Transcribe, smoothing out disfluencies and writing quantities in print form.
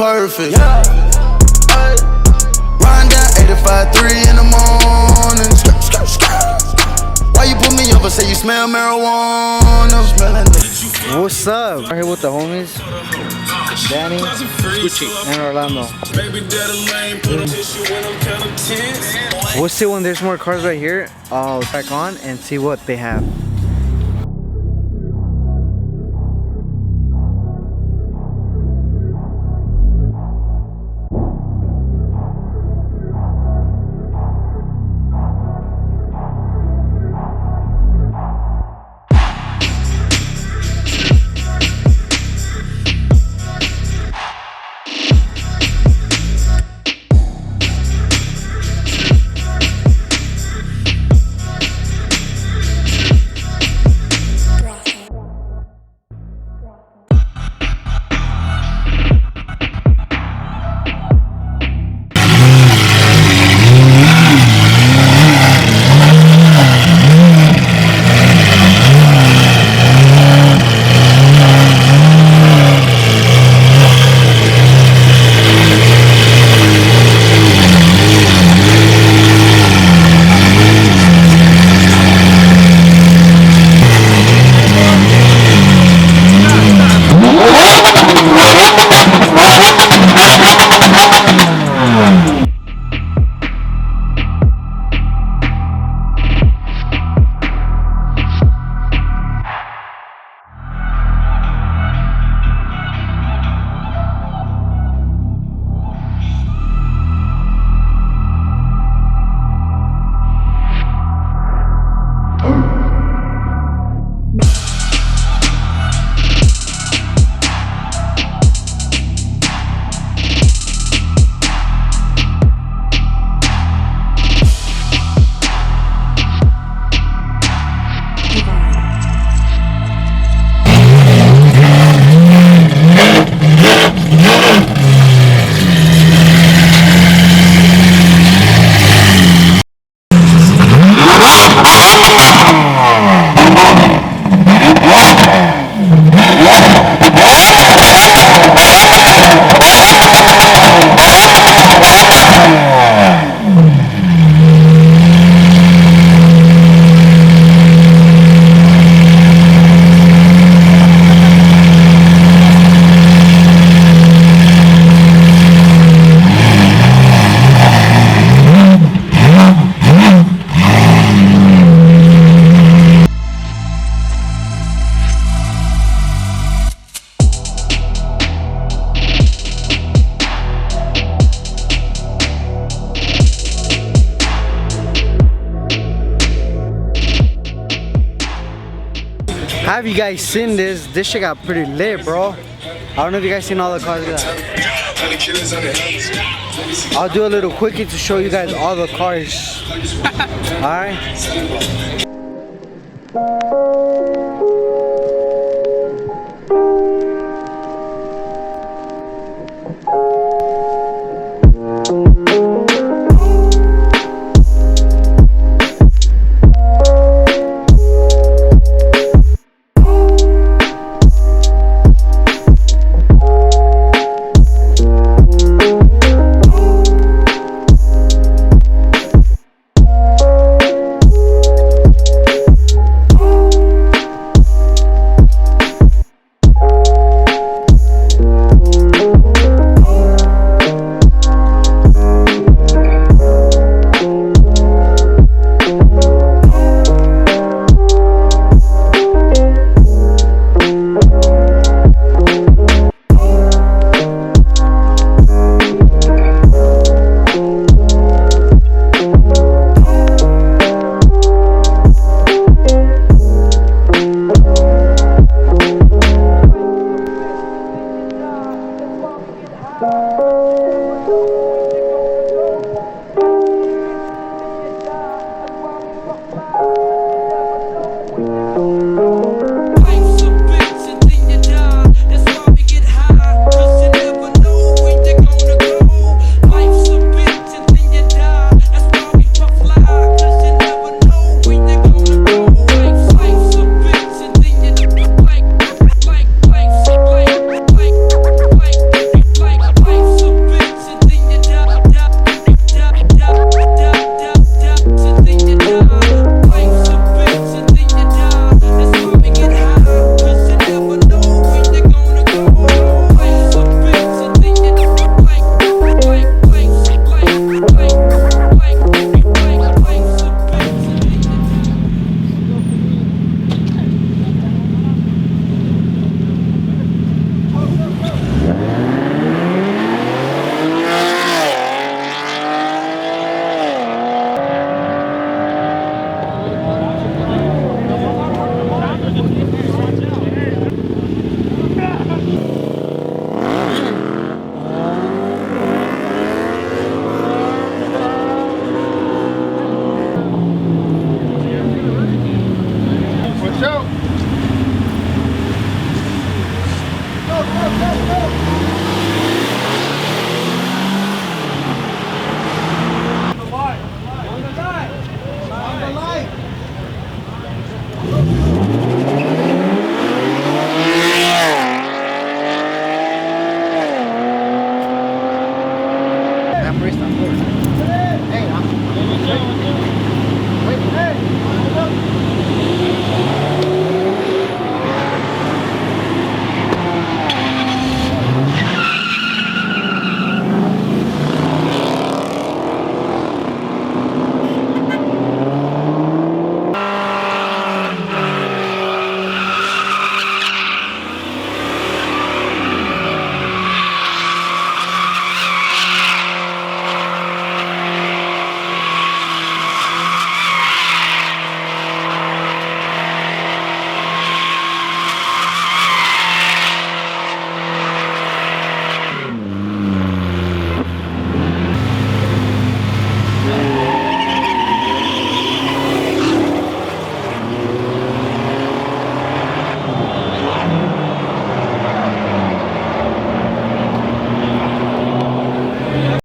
Perfect. Yeah. Ay. Riding down 85-3 in the morning. Skirt, skirt, skirt. Why you put me over? Say you smell marijuana. What's up? We're here with the homies, Danny and Orlando. We'll see when there's more cars right here. I'll back on and see what they have. Have you guys seen this? This shit got pretty lit, bro. I don't know if you guys seen all the cars. I'll do a little quickie to show you guys all the cars. Alright?